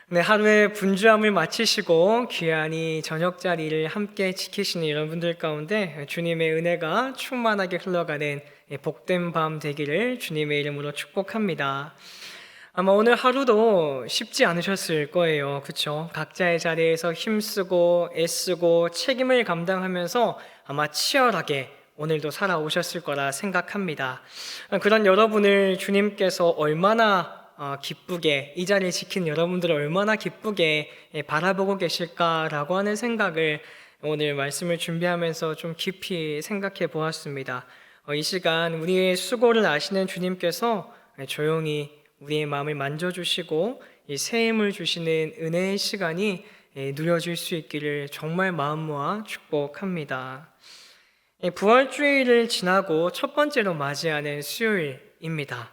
네, 하루의 분주함을 마치시고 귀한 이 저녁 자리를 함께 지키시는 여러분들 가운데 주님의 은혜가 충만하게 흘러가는 복된 밤 되기를 주님의 이름으로 축복합니다. 아마 오늘 하루도 쉽지 않으셨을 거예요. 그렇죠? 각자의 자리에서 힘쓰고 애쓰고 책임을 감당하면서 아마 치열하게 오늘도 살아오셨을 거라 생각합니다. 그런 여러분을 주님께서 얼마나 기쁘게, 이 자리를 지킨 여러분들을 얼마나 기쁘게 바라보고 계실까라고 하는 생각을 오늘 말씀을 준비하면서 좀 깊이 생각해 보았습니다. 이 시간 우리의 수고를 아시는 주님께서 조용히 우리의 마음을 만져주시고 이 새 힘을 주시는 은혜의 시간이 누려질 수 있기를 정말 마음 모아 축복합니다. 부활주일을 지나고 첫 번째로 맞이하는 수요일입니다.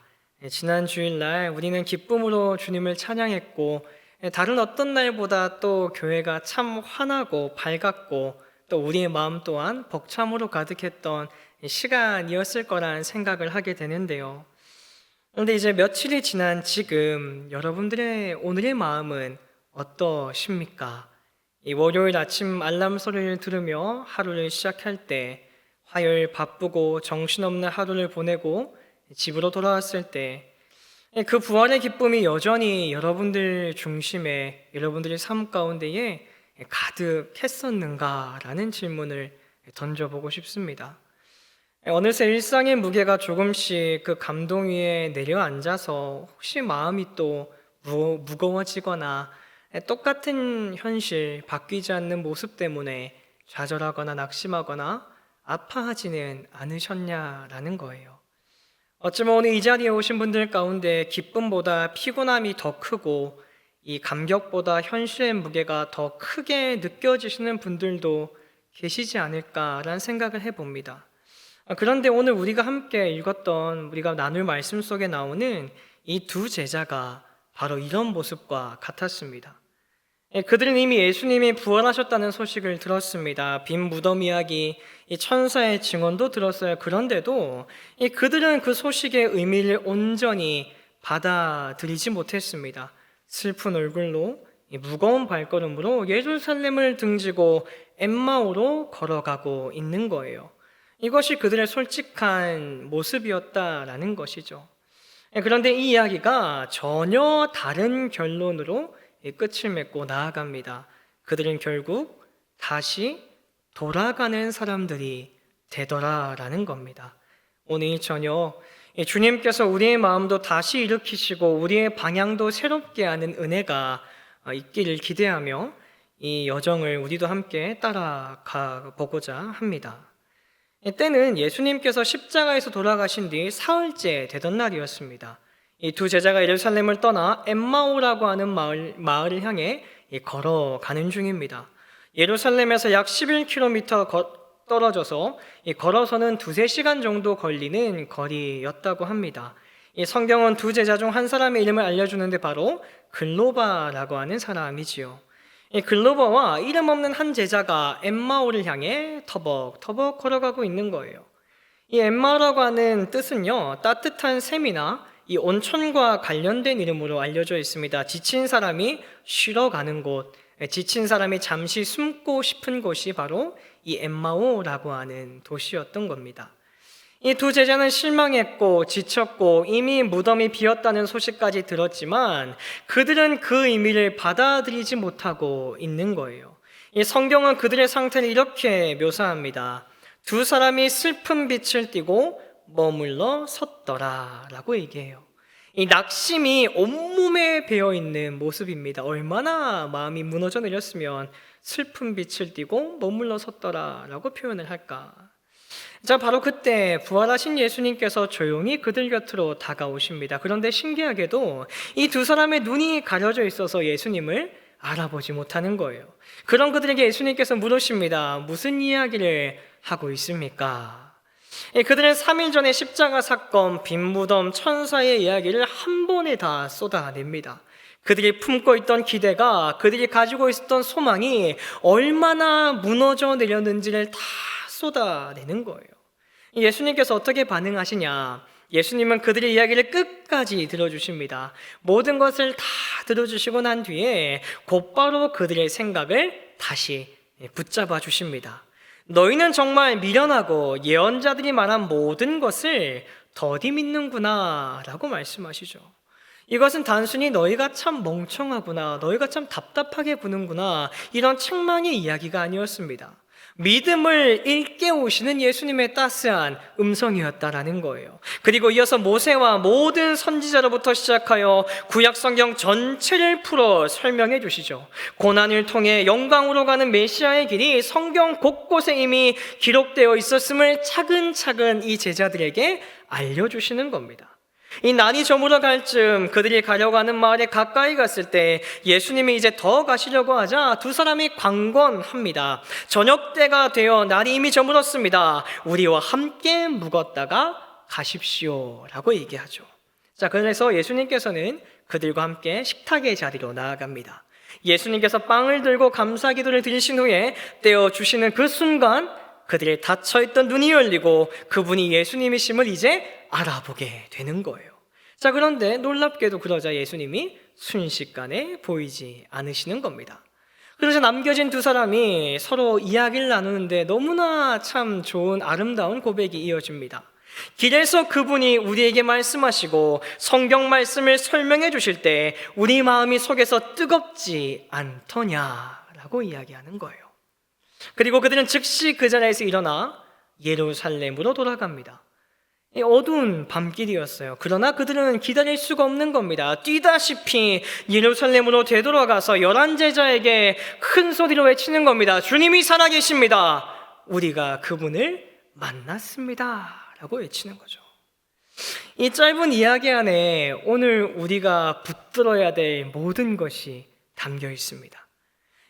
지난 주일날 우리는 기쁨으로 주님을 찬양했고 다른 어떤 날보다 또 교회가 참 환하고 밝았고 또 우리의 마음 또한 벅참으로 가득했던 시간이었을 거란 생각을 하게 되는데요. 그런데 이제 며칠이 지난 지금 여러분들의 오늘의 마음은 어떠십니까? 이 월요일 아침 알람 소리를 들으며 하루를 시작할 때, 화요일 바쁘고 정신없는 하루를 보내고 집으로 돌아왔을 때 그 부활의 기쁨이 여전히 여러분들 중심에, 여러분들의 삶 가운데에 가득했었는가라는 질문을 던져보고 싶습니다. 어느새 일상의 무게가 조금씩 그 감동 위에 내려앉아서 혹시 마음이 또 무거워지거나 똑같은 현실, 바뀌지 않는 모습 때문에 좌절하거나 낙심하거나 아파하지는 않으셨냐라는 거예요. 어쩌면 오늘 이 자리에 오신 분들 가운데 기쁨보다 피곤함이 더 크고 이 감격보다 현실의 무게가 더 크게 느껴지시는 분들도 계시지 않을까라는 생각을 해봅니다. 그런데 오늘 우리가 함께 읽었던, 우리가 나눌 말씀 속에 나오는 이 두 제자가 바로 이런 모습과 같았습니다. 그들은 이미 예수님이 부활하셨다는 소식을 들었습니다. 빈 무덤 이야기, 이 천사의 증언도 들었어요. 그런데도 그들은 그 소식의 의미를 온전히 받아들이지 못했습니다. 슬픈 얼굴로 무거운 발걸음으로 예루살렘을 등지고 엠마오로 걸어가고 있는 거예요. 이것이 그들의 솔직한 모습이었다라는 것이죠. 그런데 이 이야기가 전혀 다른 결론으로 끝을 맺고 나아갑니다. 그들은 결국 다시 돌아가는 사람들이 되더라라는 겁니다. 오늘 저녁 주님께서 우리의 마음도 다시 일으키시고 우리의 방향도 새롭게 하는 은혜가 있기를 기대하며 이 여정을 우리도 함께 따라가 보고자 합니다. 때는 예수님께서 십자가에서 돌아가신 뒤 사흘째 되던 날이었습니다. 이 두 제자가 예루살렘을 떠나 엠마오라고 하는 마을을 향해 걸어가는 중입니다. 예루살렘에서 약 11km 떨어져서 걸어서는 2-3시간 정도 걸리는 거리였다고 합니다. 이 성경은 두 제자 중 한 사람의 이름을 알려주는데 바로 글로바라고 하는 사람이지요. 이 글로바와 이름 없는 한 제자가 엠마오를 향해 터벅터벅 걸어가고 있는 거예요. 이 엠마오라고 하는 뜻은요, 따뜻한 샘이나 이 온천과 관련된 이름으로 알려져 있습니다. 지친 사람이 쉬러 가는 곳, 지친 사람이 잠시 숨고 싶은 곳이 바로 이 엠마오라고 하는 도시였던 겁니다. 이 두 제자는 실망했고 지쳤고 이미 무덤이 비었다는 소식까지 들었지만 그들은 그 의미를 받아들이지 못하고 있는 거예요. 이 성경은 그들의 상태를 이렇게 묘사합니다. 두 사람이 슬픈 빛을 띠고 머물러 섰더라라고 얘기해요. 이 낙심이 온몸에 배어있는 모습입니다. 얼마나 마음이 무너져 내렸으면 슬픈 빛을 띠고 머물러 섰더라라고 표현을 할까. 자, 바로 그때 부활하신 예수님께서 조용히 그들 곁으로 다가오십니다. 그런데 신기하게도 이 두 사람의 눈이 가려져 있어서 예수님을 알아보지 못하는 거예요. 그런 그들에게 예수님께서 물으십니다. 무슨 이야기를 하고 있습니까? 그들은 3일 전에 십자가 사건, 빈 무덤, 천사의 이야기를 한 번에 다 쏟아냅니다. 그들이 품고 있던 기대가, 그들이 가지고 있었던 소망이 얼마나 무너져 내렸는지를 다 쏟아내는 거예요. 예수님께서 어떻게 반응하시냐? 예수님은 그들의 이야기를 끝까지 들어주십니다. 모든 것을 다 들어주시고 난 뒤에 곧바로 그들의 생각을 다시 붙잡아 주십니다. 너희는 정말 미련하고 예언자들이 말한 모든 것을 더디 믿는구나 라고 말씀하시죠. 이것은 단순히 너희가 참 멍청하구나, 너희가 참 답답하게 구는구나, 이런 책망의 이야기가 아니었습니다. 믿음을 일깨우시는 예수님의 따스한 음성이었다라는 거예요. 그리고 이어서 모세와 모든 선지자로부터 시작하여 구약 성경 전체를 풀어 설명해 주시죠. 고난을 통해 영광으로 가는 메시아의 길이 성경 곳곳에 이미 기록되어 있었음을 차근차근 이 제자들에게 알려주시는 겁니다. 이 난이 저물어 갈 즈음 그들이 가려고 하는 마을에 가까이 갔을 때 예수님이 이제 더 가시려고 하자 두 사람이 강권합니다. 저녁 때가 되어 날이 이미 저물었습니다. 우리와 함께 묵었다가 가십시오 라고 얘기하죠. 자, 그래서 예수님께서는 그들과 함께 식탁의 자리로 나아갑니다. 예수님께서 빵을 들고 감사 기도를 드리신 후에 떼어주시는 그 순간 그들의 닫혀있던 눈이 열리고 그분이 예수님이심을 이제 알아보게 되는 거예요. 자, 그런데 놀랍게도 그러자 예수님이 순식간에 보이지 않으시는 겁니다. 그래서 남겨진 두 사람이 서로 이야기를 나누는데 너무나 참 좋은 아름다운 고백이 이어집니다. 길에서 그분이 우리에게 말씀하시고 성경 말씀을 설명해 주실 때 우리 마음이 속에서 뜨겁지 않더냐라고 이야기하는 거예요. 그리고 그들은 즉시 그 자리에서 일어나 예루살렘으로 돌아갑니다. 어두운 밤길이었어요. 그러나 그들은 기다릴 수가 없는 겁니다. 뛰다시피 예루살렘으로 되돌아가서 11제자에게 큰 소리로 외치는 겁니다. 주님이 살아계십니다. 우리가 그분을 만났습니다 라고 외치는 거죠. 이 짧은 이야기 안에 오늘 우리가 붙들어야 될 모든 것이 담겨 있습니다.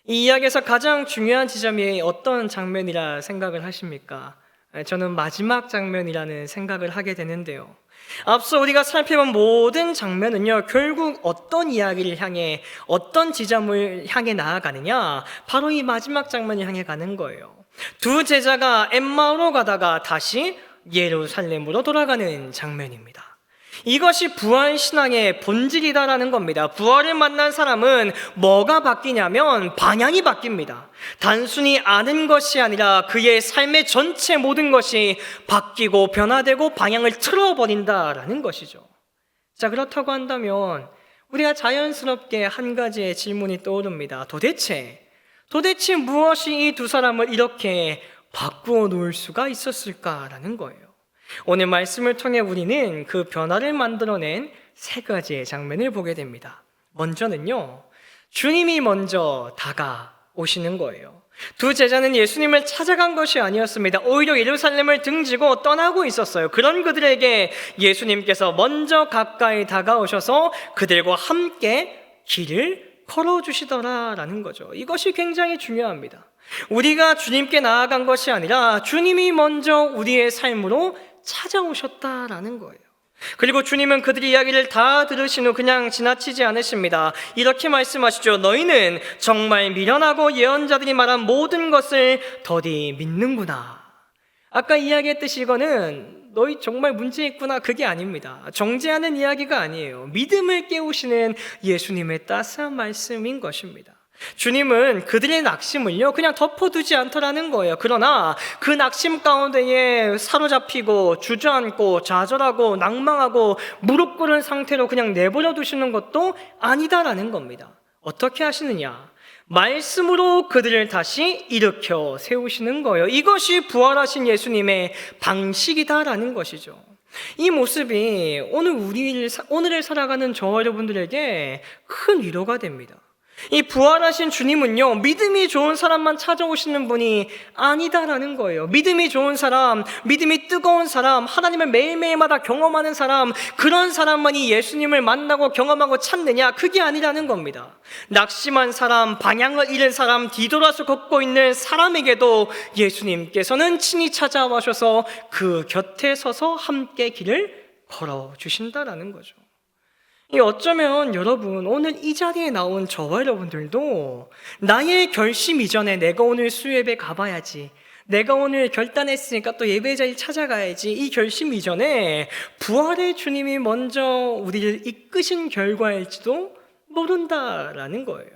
이 이야기에서 가장 중요한 지점이 어떤 장면이라 생각을 하십니까? 저는 마지막 장면이라는 생각을 하게 되는데요. 앞서 우리가 살펴본 모든 장면은요, 결국 어떤 이야기를 향해, 어떤 지점을 향해 나아가느냐, 바로 이 마지막 장면을 향해 가는 거예요. 두 제자가 엠마오로 가다가 다시 예루살렘으로 돌아가는 장면입니다. 이것이 부활신앙의 본질이다라는 겁니다. 부활을 만난 사람은 뭐가 바뀌냐면 방향이 바뀝니다. 단순히 아는 것이 아니라 그의 삶의 전체 모든 것이 바뀌고 변화되고 방향을 틀어버린다라는 것이죠. 자, 그렇다고 한다면 우리가 자연스럽게 한 가지의 질문이 떠오릅니다. 도대체 무엇이 이 두 사람을 이렇게 바꾸어 놓을 수가 있었을까라는 거예요. 오늘 말씀을 통해 우리는 그 변화를 만들어낸 세 가지의 장면을 보게 됩니다. 먼저는요, 주님이 먼저 다가오시는 거예요. 두 제자는 예수님을 찾아간 것이 아니었습니다. 오히려 예루살렘을 등지고 떠나고 있었어요. 그런 그들에게 예수님께서 먼저 가까이 다가오셔서 그들과 함께 길을 걸어주시더라라는 거죠. 이것이 굉장히 중요합니다. 우리가 주님께 나아간 것이 아니라 주님이 먼저 우리의 삶으로 찾아오셨다라는 거예요. 그리고 주님은 그들의 이야기를 다 들으신 후 그냥 지나치지 않으십니다. 이렇게 말씀하시죠. 너희는 정말 미련하고 예언자들이 말한 모든 것을 더디 믿는구나. 아까 이야기했듯이 이거는 너희 정말 문제 있구나, 그게 아닙니다. 정죄하는 이야기가 아니에요. 믿음을 깨우시는 예수님의 따스한 말씀인 것입니다. 주님은 그들의 낙심을요 그냥 덮어두지 않더라는 거예요. 그러나 그 낙심 가운데에 사로잡히고 주저앉고 좌절하고 낭망하고 무릎 꿇은 상태로 그냥 내버려 두시는 것도 아니다라는 겁니다. 어떻게 하시느냐? 말씀으로 그들을 다시 일으켜 세우시는 거예요. 이것이 부활하신 예수님의 방식이다라는 것이죠. 이 모습이 오늘을 살아가는 저와 여러분들에게 큰 위로가 됩니다. 이 부활하신 주님은요, 믿음이 좋은 사람만 찾아오시는 분이 아니다라는 거예요. 믿음이 좋은 사람, 믿음이 뜨거운 사람, 하나님을 매일매일마다 경험하는 사람, 그런 사람만이 예수님을 만나고 경험하고 찾느냐, 그게 아니라는 겁니다. 낙심한 사람, 방향을 잃은 사람, 뒤돌아서 걷고 있는 사람에게도 예수님께서는 친히 찾아와셔서 그 곁에 서서 함께 길을 걸어주신다라는 거죠. 어쩌면 여러분, 오늘 이 자리에 나온 저와 여러분들도 나의 결심 이전에 내가 오늘 수협에 가봐야지, 내가 오늘 결단했으니까 또 예배 자리 찾아가야지, 이 결심 이전에 부활의 주님이 먼저 우리를 이끄신 결과일지도 모른다라는 거예요.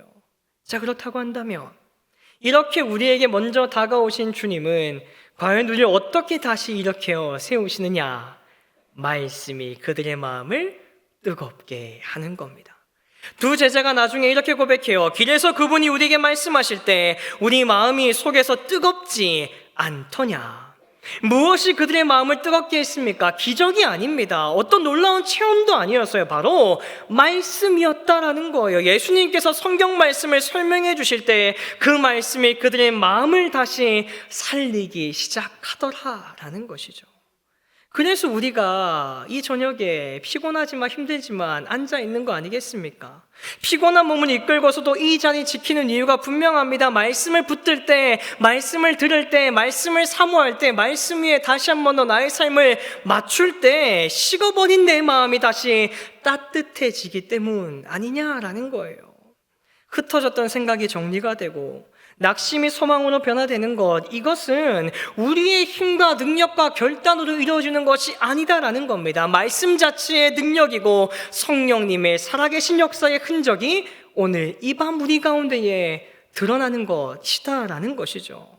자, 그렇다고 한다면 이렇게 우리에게 먼저 다가오신 주님은 과연 우리를 어떻게 다시 일으켜 세우시느냐? 말씀이 그들의 마음을 뜨겁게 하는 겁니다. 두 제자가 나중에 이렇게 고백해요. 길에서 그분이 우리에게 말씀하실 때 우리 마음이 속에서 뜨겁지 않더냐? 무엇이 그들의 마음을 뜨겁게 했습니까? 기적이 아닙니다. 어떤 놀라운 체험도 아니었어요. 바로 말씀이었다라는 거예요. 예수님께서 성경 말씀을 설명해 주실 때 그 말씀이 그들의 마음을 다시 살리기 시작하더라라는 것이죠. 그래서 우리가 이 저녁에 피곤하지만 힘들지만 앉아 있는 거 아니겠습니까? 피곤한 몸을 이끌고서도 이 자리 지키는 이유가 분명합니다. 말씀을 붙들 때, 말씀을 들을 때, 말씀을 사모할 때, 말씀 위에 다시 한 번 더 나의 삶을 맞출 때 식어버린 내 마음이 다시 따뜻해지기 때문 아니냐라는 거예요. 흩어졌던 생각이 정리가 되고 낙심이 소망으로 변화되는 것, 이것은 우리의 힘과 능력과 결단으로 이루어지는 것이 아니다라는 겁니다. 말씀 자체의 능력이고 성령님의 살아계신 역사의 흔적이 오늘 이 밤 우리 가운데에 드러나는 것이다라는 것이죠.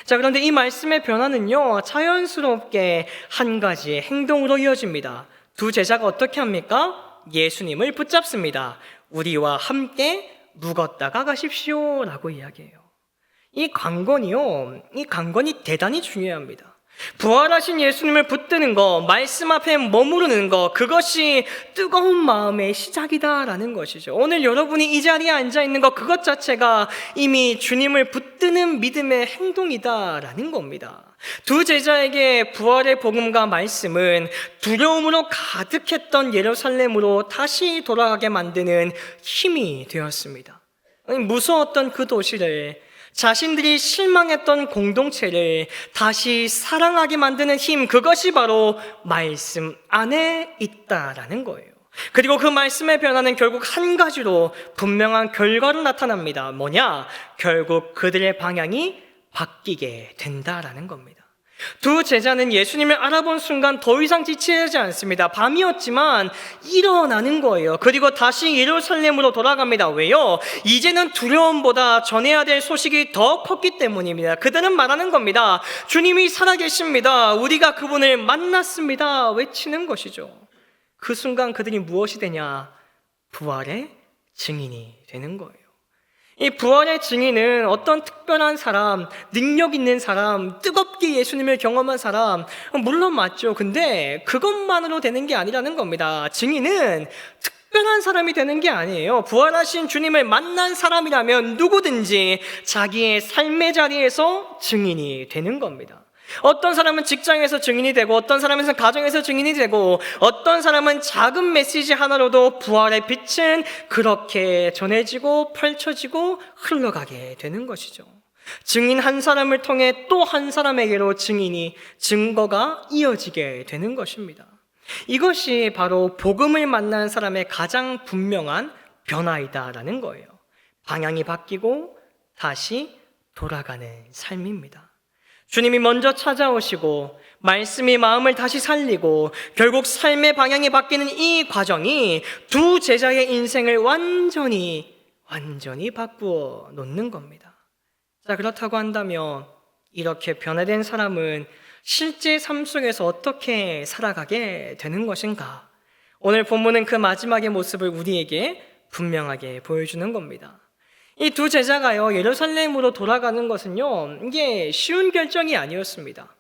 자, 그런데 이 말씀의 변화는요, 자연스럽게 한 가지의 행동으로 이어집니다. 두 제자가 어떻게 합니까? 예수님을 붙잡습니다. 우리와 함께 묵었다가 가십시오 라고 이야기해요. 이 관건이 대단히 중요합니다. 부활하신 예수님을 붙드는 거, 말씀 앞에 머무르는 거, 그것이 뜨거운 마음의 시작이다라는 것이죠. 오늘 여러분이 이 자리에 앉아 있는 것, 그것 자체가 이미 주님을 붙드는 믿음의 행동이다라는 겁니다. 두 제자에게 부활의 복음과 말씀은 두려움으로 가득했던 예루살렘으로 다시 돌아가게 만드는 힘이 되었습니다. 무서웠던 그 도시를, 자신들이 실망했던 공동체를 다시 사랑하게 만드는 힘, 그것이 바로 말씀 안에 있다라는 거예요. 그리고 그 말씀의 변화는 결국 한 가지로 분명한 결과로 나타납니다. 뭐냐? 결국 그들의 방향이 바뀌게 된다라는 겁니다. 두 제자는 예수님을 알아본 순간 더 이상 지체하지 않습니다. 밤이었지만 일어나는 거예요. 그리고 다시 예루살렘으로 돌아갑니다. 왜요? 이제는 두려움보다 전해야 될 소식이 더 컸기 때문입니다. 그들은 말하는 겁니다. 주님이 살아계십니다. 우리가 그분을 만났습니다. 외치는 것이죠. 그 순간 그들이 무엇이 되냐? 부활의 증인이 되는 거예요. 이 부활의 증인은 어떤 특별한 사람, 능력 있는 사람, 뜨겁게 예수님을 경험한 사람, 물론 맞죠. 근데 그것만으로 되는 게 아니라는 겁니다. 증인은 특별한 사람이 되는 게 아니에요. 부활하신 주님을 만난 사람이라면 누구든지 자기의 삶의 자리에서 증인이 되는 겁니다. 어떤 사람은 직장에서 증인이 되고, 어떤 사람은 가정에서 증인이 되고, 어떤 사람은 작은 메시지 하나로도 부활의 빛은 그렇게 전해지고 펼쳐지고 흘러가게 되는 것이죠. 증인 한 사람을 통해 또 한 사람에게로 증거가 이어지게 되는 것입니다. 이것이 바로 복음을 만난 사람의 가장 분명한 변화이다라는 거예요. 방향이 바뀌고 다시 돌아가는 삶입니다. 주님이 먼저 찾아오시고 말씀이 마음을 다시 살리고 결국 삶의 방향이 바뀌는 이 과정이 두 제자의 인생을 완전히 바꾸어 놓는 겁니다. 자, 그렇다고 한다면 이렇게 변화된 사람은 실제 삶 속에서 어떻게 살아가게 되는 것인가? 오늘 본문은 그 마지막의 모습을 우리에게 분명하게 보여주는 겁니다. 이 두 제자가요, 예루살렘으로 돌아가는 것은요, 이게 쉬운 결정이 아니었습니다.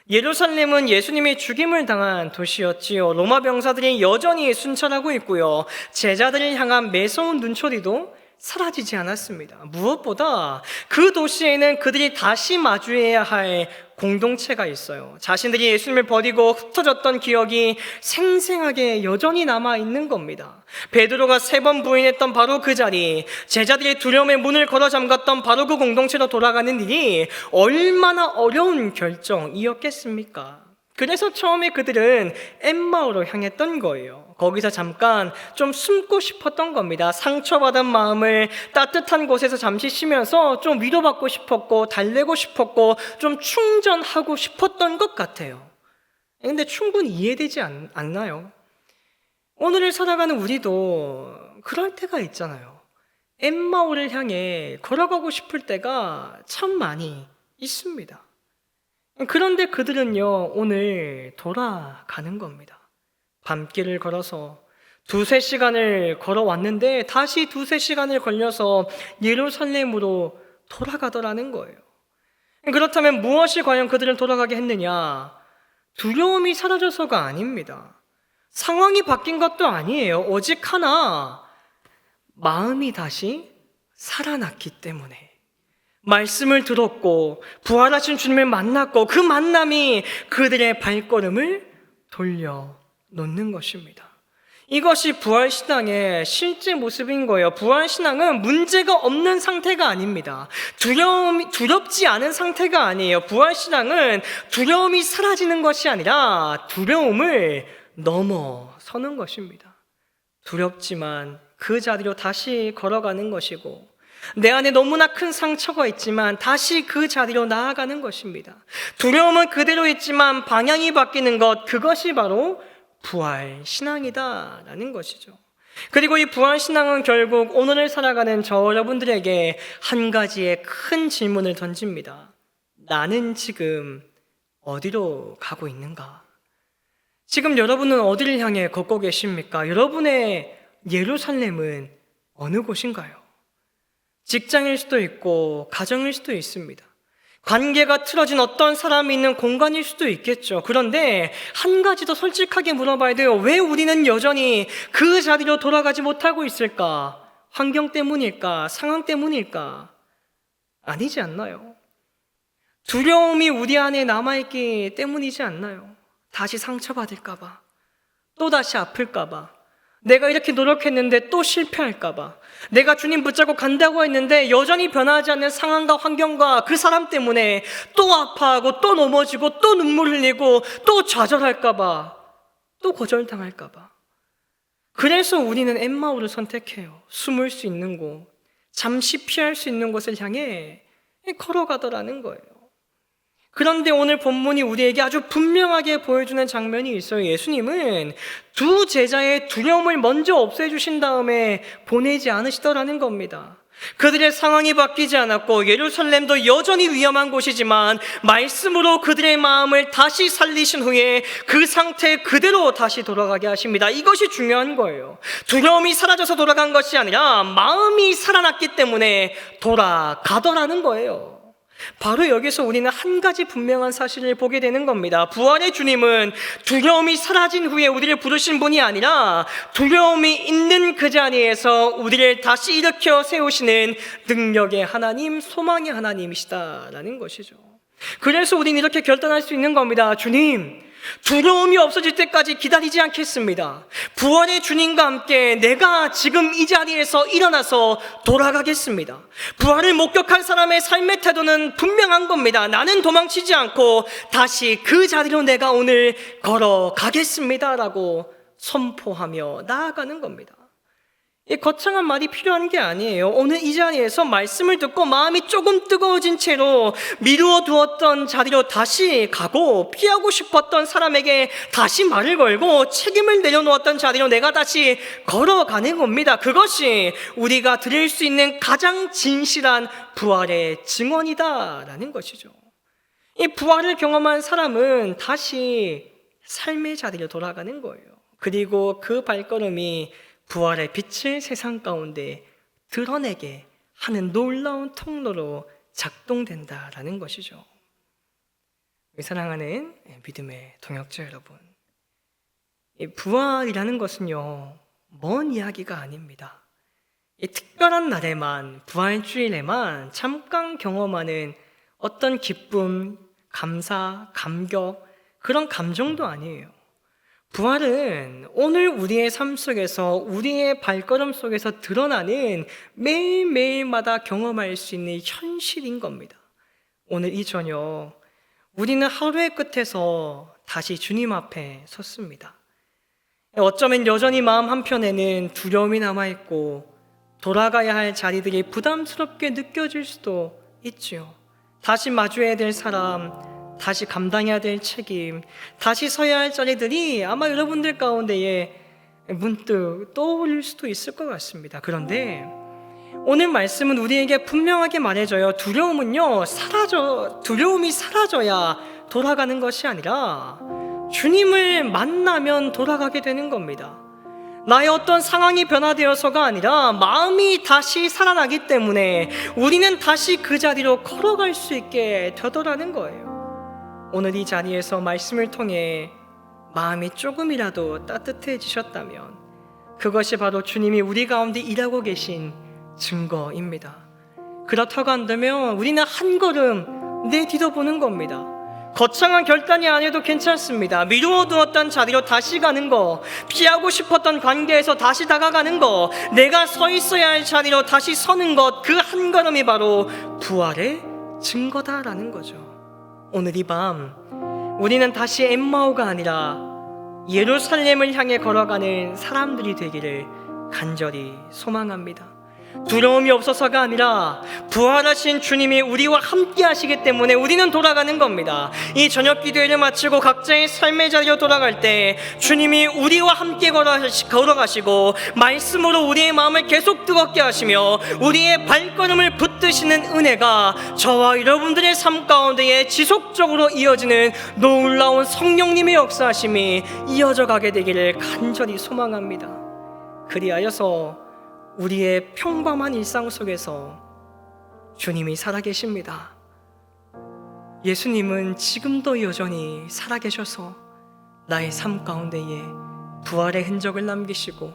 예루살렘은 예수님이 죽임을 당한 도시였지요. 로마 병사들이 여전히 순찰하고 있고요. 제자들을 향한 매서운 눈초리도 사라지지 않았습니다. 무엇보다 그 도시에는 그들이 다시 마주해야 할 공동체가 있어요. 자신들이 예수님을 버리고 흩어졌던 기억이 생생하게 여전히 남아있는 겁니다. 베드로가 3번 부인했던 바로 그 자리, 제자들이 두려움의 문을 걸어 잠갔던 바로 그 공동체로 돌아가는 일이 얼마나 어려운 결정이었겠습니까? 그래서 처음에 그들은 엠마오로 향했던 거예요. 거기서 잠깐 좀 숨고 싶었던 겁니다. 상처받은 마음을 따뜻한 곳에서 잠시 쉬면서 좀 위로받고 싶었고 달래고 싶었고 좀 충전하고 싶었던 것 같아요. 근데 충분히 이해되지 않나요? 오늘을 살아가는 우리도 그럴 때가 있잖아요. 엠마오를 향해 걸어가고 싶을 때가 참 많이 있습니다. 그런데 그들은요, 오늘 돌아가는 겁니다. 밤길을 걸어서 두세 시간을 걸어왔는데 다시 두세 시간을 걸려서 예루살렘으로 돌아가더라는 거예요. 그렇다면 무엇이 과연 그들을 돌아가게 했느냐? 두려움이 사라져서가 아닙니다. 상황이 바뀐 것도 아니에요. 오직 하나, 마음이 다시 살아났기 때문에. 말씀을 들었고 부활하신 주님을 만났고 그 만남이 그들의 발걸음을 돌려놓는 것입니다. 이것이 부활신앙의 실제 모습인 거예요. 부활신앙은 문제가 없는 상태가 아닙니다. 두렵지 않은 상태가 아니에요. 부활신앙은 두려움이 사라지는 것이 아니라 두려움을 넘어서는 것입니다. 두렵지만 그 자리로 다시 걸어가는 것이고, 내 안에 너무나 큰 상처가 있지만 다시 그 자리로 나아가는 것입니다. 두려움은 그대로 있지만 방향이 바뀌는 것, 그것이 바로 부활신앙이다라는 것이죠. 그리고 이 부활신앙은 결국 오늘을 살아가는 저 여러분들에게 한 가지의 큰 질문을 던집니다. 나는 지금 어디로 가고 있는가? 지금 여러분은 어디를 향해 걷고 계십니까? 여러분의 예루살렘은 어느 곳인가요? 직장일 수도 있고 가정일 수도 있습니다. 관계가 틀어진 어떤 사람이 있는 공간일 수도 있겠죠. 그런데 한 가지 더 솔직하게 물어봐야 돼요. 왜 우리는 여전히 그 자리로 돌아가지 못하고 있을까? 환경 때문일까? 상황 때문일까? 아니지 않나요? 두려움이 우리 안에 남아있기 때문이지 않나요? 다시 상처받을까 봐, 또 다시 아플까 봐, 내가 이렇게 노력했는데 또 실패할까 봐, 내가 주님 붙잡고 간다고 했는데 여전히 변하지 않는 상황과 환경과 그 사람 때문에 또 아파하고 또 넘어지고 또 눈물 흘리고 또 좌절할까 봐, 또 거절당할까 봐. 그래서 우리는 엠마오를 선택해요. 숨을 수 있는 곳, 잠시 피할 수 있는 곳을 향해 걸어가더라는 거예요. 그런데 오늘 본문이 우리에게 아주 분명하게 보여주는 장면이 있어요. 예수님은 두 제자의 두려움을 먼저 없애주신 다음에 보내지 않으시더라는 겁니다. 그들의 상황이 바뀌지 않았고 예루살렘도 여전히 위험한 곳이지만 말씀으로 그들의 마음을 다시 살리신 후에 그 상태 그대로 다시 돌아가게 하십니다. 이것이 중요한 거예요. 두려움이 사라져서 돌아간 것이 아니라 마음이 살아났기 때문에 돌아가더라는 거예요. 바로 여기서 우리는 한 가지 분명한 사실을 보게 되는 겁니다. 부활의 주님은 두려움이 사라진 후에 우리를 부르신 분이 아니라 두려움이 있는 그 자리에서 우리를 다시 일으켜 세우시는 능력의 하나님, 소망의 하나님이시다라는 것이죠. 그래서 우리는 이렇게 결단할 수 있는 겁니다. 주님, 두려움이 없어질 때까지 기다리지 않겠습니다. 부활의 주님과 함께 내가 지금 이 자리에서 일어나서 돌아가겠습니다. 부활을 목격한 사람의 삶의 태도는 분명한 겁니다. 나는 도망치지 않고 다시 그 자리로 내가 오늘 걸어가겠습니다 라고 선포하며 나아가는 겁니다. 이 거창한 말이 필요한 게 아니에요. 오늘 이 자리에서 말씀을 듣고 마음이 조금 뜨거워진 채로 미루어 두었던 자리로 다시 가고, 피하고 싶었던 사람에게 다시 말을 걸고 책임을 내려놓았던 자리로 내가 다시 걸어가는 겁니다. 그것이 우리가 드릴 수 있는 가장 진실한 부활의 증언이다라는 것이죠. 이 부활을 경험한 사람은 다시 삶의 자리로 돌아가는 거예요. 그리고 그 발걸음이 부활의 빛을 세상 가운데 드러내게 하는 놀라운 통로로 작동된다라는 것이죠. 사랑하는 믿음의 동역자 여러분, 이 부활이라는 것은요, 먼 이야기가 아닙니다. 이 특별한 날에만, 부활주일에만 잠깐 경험하는 어떤 기쁨, 감사, 감격, 그런 감정도 아니에요. 부활은 오늘 우리의 삶 속에서, 우리의 발걸음 속에서 드러나는 매일매일마다 경험할 수 있는 현실인 겁니다. 오늘 이 저녁 우리는 하루의 끝에서 다시 주님 앞에 섰습니다. 어쩌면 여전히 마음 한편에는 두려움이 남아있고 돌아가야 할 자리들이 부담스럽게 느껴질 수도 있지요. 다시 마주해야 될 사람, 다시 감당해야 될 책임, 다시 서야 할 자리들이 아마 여러분들 가운데에 문득 떠오를 수도 있을 것 같습니다. 그런데 오늘 말씀은 우리에게 분명하게 말해줘요. 두려움이 사라져야 돌아가는 것이 아니라 주님을 만나면 돌아가게 되는 겁니다. 나의 어떤 상황이 변화되어서가 아니라 마음이 다시 살아나기 때문에 우리는 다시 그 자리로 걸어갈 수 있게 되더라는 거예요. 오늘 이 자리에서 말씀을 통해 마음이 조금이라도 따뜻해지셨다면 그것이 바로 주님이 우리 가운데 일하고 계신 증거입니다. 그렇다고 한다면 우리는 한 걸음 내디뎌보는 겁니다. 거창한 결단이 아니어도 괜찮습니다. 미루어 두었던 자리로 다시 가는 거, 피하고 싶었던 관계에서 다시 다가가는 거, 내가 서 있어야 할 자리로 다시 서는 것, 그 한 걸음이 바로 부활의 증거다라는 거죠. 오늘 이 밤 우리는 다시 엠마오가 아니라 예루살렘을 향해 걸어가는 사람들이 되기를 간절히 소망합니다. 두려움이 없어서가 아니라 부활하신 주님이 우리와 함께 하시기 때문에 우리는 돌아가는 겁니다. 이 저녁 기도회를 마치고 각자의 삶의 자리로 돌아갈 때 주님이 우리와 함께 걸어가시고 말씀으로 우리의 마음을 계속 뜨겁게 하시며 우리의 발걸음을 붙드시는 은혜가 저와 여러분들의 삶 가운데에 지속적으로 이어지는 놀라운 성령님의 역사하심이 이어져 가게 되기를 간절히 소망합니다. 그리하여서 우리의 평범한 일상 속에서 주님이 살아계십니다. 예수님은 지금도 여전히 살아계셔서 나의 삶 가운데에 부활의 흔적을 남기시고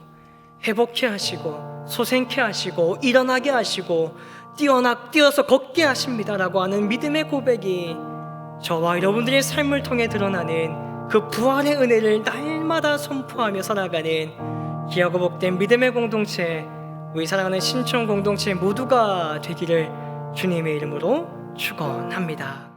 회복케 하시고 소생케 하시고 일어나게 하시고 뛰어서 걷게 하십니다라고 하는 믿음의 고백이 저와 여러분들의 삶을 통해 드러나는 그 부활의 은혜를 날마다 선포하며 살아가는 귀하고 복된 믿음의 공동체, 우리 사랑하는 신청 공동체 모두가 되기를 주님의 이름으로 축원합니다.